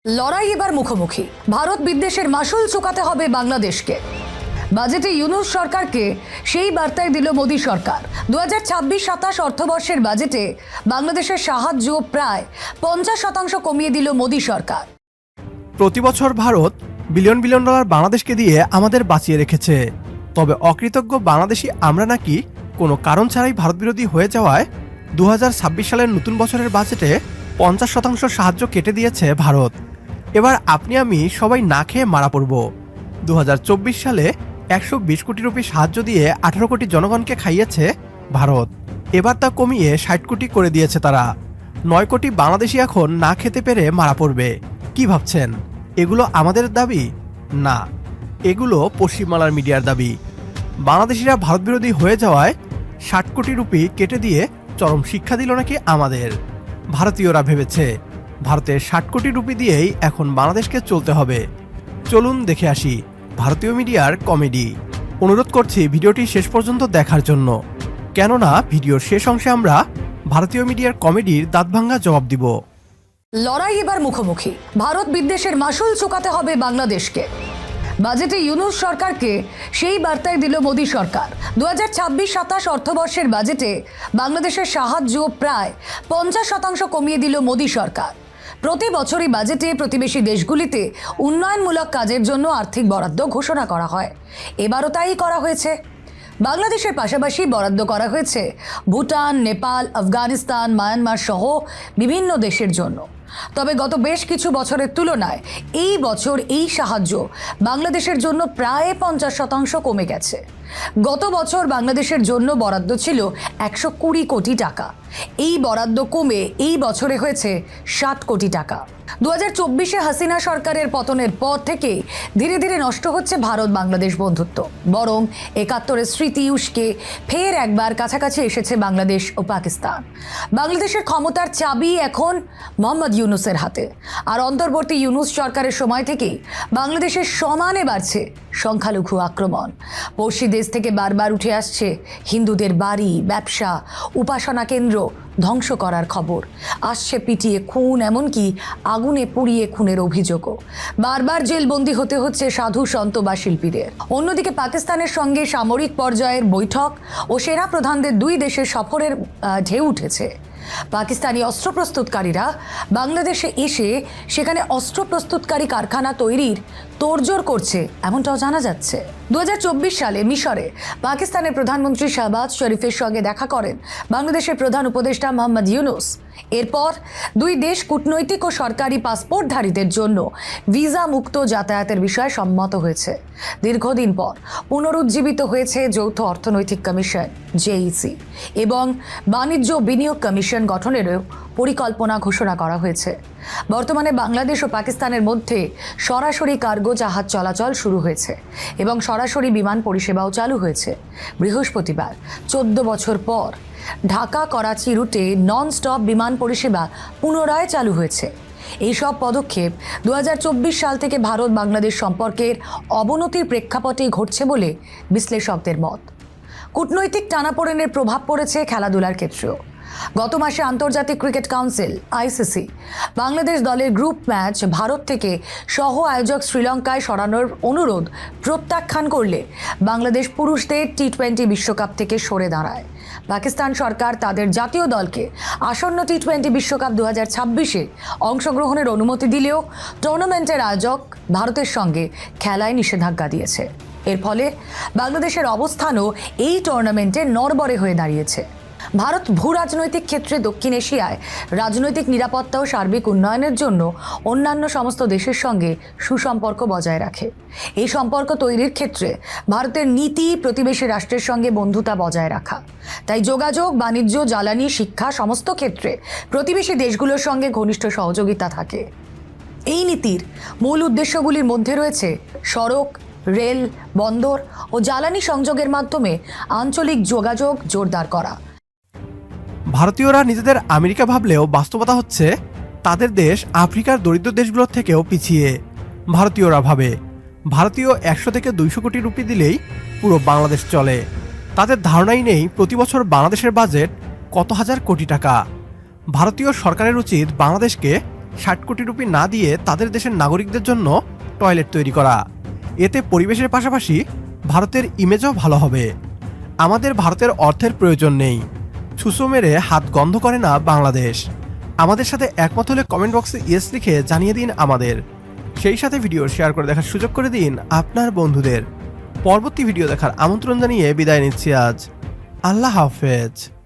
লড়াই এবার মুখোমুখি। ভারত বিদ্বেষের মাসুল চুকাতে হবে বাংলাদেশকে। বাজেটে ইউনূস সরকারকে সেই বার্তায় দিল মোদী সরকার। 2026-27 অর্থবর্ষের বাজেটে বাংলাদেশের সাহায্য প্রায় 50% কমিয়ে দিল মোদী সরকার। প্রতি বছর ভারত বিলিয়ন বিলিয়ন ডলার বাংলাদেশকে দিয়ে আমাদের বাঁচিয়ে রেখেছে। তবে অকৃতজ্ঞ বাংলাদেশি আমরা নাকি কোনো কারণ ছাড়াই ভারত বিরোধী হয়ে যাওয়ায় 2026 সালের নতুন বছরের বাজেটে 50% সাহায্য কেটে দিয়েছে ভারত। এবার আপনি আমি সবাই না খেয়ে মারা পড়ব। 2024 সালে 120 কোটি রুপি সাহায্য দিয়ে 18 কোটি জনগণকে খাইয়েছে ভারত। এবার তা কমিয়ে 60 কোটি করে দিয়েছে তারা। 9 কোটি বাংলাদেশি এখন না খেতে পেরে মারা পড়বে। কি ভাবছেন এগুলো আমাদের দাবি? না, এগুলো পশ্চিমবাংলার মিডিয়ার দাবি। বাংলাদেশিরা ভারত বিরোধী হয়ে যাওয়ায় 60 কোটি রুপি কেটে দিয়ে চরম শিক্ষা দিল নাকি আমাদের। ভারতীয়রা ভেবেছে ভারতের 60 কোটি রুপি দিয়েই এখন বাংলাদেশকে চলতে হবে। চলুন দেখে আসি ভারতীয় মিডিয়ার কমেডি। অনুরোধ করছি ভিডিওটি শেষ পর্যন্ত দেখার জন্য, কেননা ভিডিওর শেষ অংশে আমরা ভারতীয় মিডিয়ার কমেডির দাঁতভাঙ্গা জবাব দিব। লড়াই এবার মুখোমুখি। ভারত বিদ্বেষের মাসুল চুকাতে হবে বাংলাদেশকে। বাজেটে ইউনূস সরকারকে সেই বার্তায় দিল মোদী সরকার। 2026-27 অর্থবর্ষের বাজেটে বাংলাদেশের সাহায্য প্রায় 50% কমিয়ে দিল মোদী সরকার। প্রতি বছরই বাজেটে প্রতিবেশী দেশগুলিতে উন্নয়নমূলক কাজের জন্য আর্থিক বরাদ্দ ঘোষণা করা হয়। এবারও তাই করা হয়েছে। বাংলাদেশের পাশাপাশি বরাদ্দ করা হয়েছে ভুটান, নেপাল, আফগানিস্তান, মায়ানমার সহ বিভিন্ন দেশের জন্য। তবে গত বেশ কিছু বছরের তুলনায় এই বছর এই সাহায্য বাংলাদেশের জন্য প্রায় 50% কমে গেছে। গত বছর বাংলাদেশের জন্য বরাদ্দ ছিল 120 কোটি টাকা। এই বরাদ্দ কমে এই বছরে হয়েছে 60 কোটি টাকা। 2024-এ হাসিনা সরকারের পতনের পর থেকে ধীরে ধীরে নষ্ট হচ্ছে ভারত বাংলাদেশ বন্ধুত্ব। বরং 71-এর স্মৃতি উস্কে ফের একবার কাছাকাছি এসেছে বাংলাদেশ ও পাকিস্তান। বাংলাদেশের ক্ষমতার চাবি এখন মোহাম্মদ ইউনূসের হাতে। আর অন্তর্বর্তী ইউনূস সরকারের সময় থেকেই বাংলাদেশের সমানে বাড়ছে সংখ্যালঘু আক্রমণ। পড়শি দেশ থেকে বারবার উঠে আসছে হিন্দুদের বাড়ি, ব্যবসা, উপাসনা কেন্দ্র ধ্বংস করার খবর। আসছে পিটিয়ে খুন, এমনকি আগুনে পুড়িয়ে খুনের অভিযোগও। বারবার জেলবন্দি হতে হচ্ছে সাধু, সন্ত বা শিল্পীদের। অন্যদিকে পাকিস্তানের সঙ্গে সামরিক পর্যায়ের বৈঠক ও সেনা প্রধানদের দুই দেশের সফরের ঢেউ উঠেছে। পাকিস্তানি অস্ত্র প্রস্তুতকারীরা বাংলাদেশে এসে সেখানে অস্ত্র প্রস্তুতকারী কারখানা তৈরির তোড়জোড় করছে, এমনটাও জানা যাচ্ছে। 2024 সালে মিশরে পাকিস্তানের প্রধানমন্ত্রী শাহবাজ শরীফের সঙ্গে দেখা করেন বাংলাদেশের প্রধান উপদেষ্টা মোহাম্মদ ইউনূস। এরপর দুই দেশ কূটনৈতিক ও সরকারি পাসপোর্টধারীদের জন্য ভিসা মুক্ত যাতায়াতের বিষয়ে সম্মত হয়েছে। দীর্ঘদিন পর পুনরুজ্জীবিত হয়েছে যৌথ অর্থনৈতিক কমিশন জেইসি এবং বাণিজ্য বিনিয়োগ কমিশন গঠনেরও পরিকল্পনা ঘোষণা করা হয়েছে। বর্তমানে বাংলাদেশ ও পাকিস্তানের মধ্যে সরাসরি কার্গো জাহাজ চলাচল শুরু হয়েছে এবং সরাসরি বিমান পরিষেবাও চালু হয়েছে। বৃহস্পতিবার 14 বছর পর ঢাকা করাচি রুটে নন স্টপ বিমান পরিষেবা পুনরায় চালু হয়েছে। এইসব পদক্ষেপ 2024 সাল থেকে ভারত বাংলাদেশ সম্পর্কের অবনতির প্রেক্ষাপটে ঘটছে বলে বিশ্লেষকদের মত। কূটনৈতিক টানাপোড়েনের প্রভাব পড়েছে খেলাধুলার ক্ষেত্রেও। গত মাসে আন্তর্জাতিক ক্রিকেট কাউন্সিল আইসিসি বাংলাদেশ দলের গ্রুপ ম্যাচ ভারত থেকে সহ আয়োজক শ্রীলঙ্কায় সরানোর অনুরোধ প্রত্যাখ্যান করলে বাংলাদেশ পুরুষদের টি-20 বিশ্বকাপ থেকে সরে দাঁড়ায়। পাকিস্তান সরকার তাদের জাতীয় দলকে আসন্ন টি-20 বিশ্বকাপ 2026-এ অংশগ্রহণের অনুমতি দিলেও টুর্নামেন্টের আয়োজক ভারতের সঙ্গে খেলায় নিষেধাজ্ঞা দিয়েছে। এর ফলে বাংলাদেশের অবস্থানও এই টুর্নামেন্টে নড়বড়ে হয়ে দাঁড়িয়েছে। ভারত ভূ রাজনৈতিক ক্ষেত্রে দক্ষিণ এশিয়ায় রাজনৈতিক নিরাপত্তা ও সার্বিক উন্নয়নের জন্য অন্যান্য সমস্ত দেশের সঙ্গে সুসম্পর্ক বজায় রাখে। এই সম্পর্ক তৈরির ক্ষেত্রে ভারতের নীতি প্রতিবেশী রাষ্ট্রের সঙ্গে বন্ধুতা বজায় রাখা। তাই যোগাযোগ, বাণিজ্য, জ্বালানি, শিক্ষা সমস্ত ক্ষেত্রে প্রতিবেশী দেশগুলোর সঙ্গে ঘনিষ্ঠ সহযোগিতা থাকে। এই নীতির মূল উদ্দেশ্যগুলির মধ্যে রয়েছে সড়ক, রেল, বন্দর ও জ্বালানি সংযোগের মাধ্যমে আঞ্চলিক যোগাযোগ জোরদার করা। ভারতীয়রা নিজেদের আমেরিকা ভাবলেও বাস্তবতা হচ্ছে তাদের দেশ আফ্রিকার দরিদ্র দেশগুলোর থেকেও পিছিয়ে। ভারতীয়রা ভাবে ভারতীয় 100 থেকে 200 কোটি রুপি দিলেই পুরো বাংলাদেশ চলে। তাদের ধারণাই নেই প্রতি বছর বাংলাদেশের বাজেট কত হাজার কোটি টাকা। ভারতীয় সরকারের উচিত বাংলাদেশকে 60 কোটি রুপি না দিয়ে তাদের দেশের নাগরিকদের জন্য টয়লেট তৈরি করা। এতে পরিবেশের পাশাপাশি ভারতের ইমেজও ভালো হবে। আমাদের ভারতের অর্থের প্রয়োজন নেই। ছুঁচো মেরে হাত গন্ধ করে না বাংলাদেশ। আমাদের সাথে একমত হলে কমেন্ট বক্সে ইয়েস লিখে জানিয়ে দিন আমাদের। সেই সাথে ভিডিও শেয়ার করে দেখার সুযোগ করে দিন আপনার বন্ধুদের। পরবর্তী ভিডিও দেখার আমন্ত্রণ জানিয়ে বিদায় নিচ্ছি আজ। আল্লাহ হাফেজ।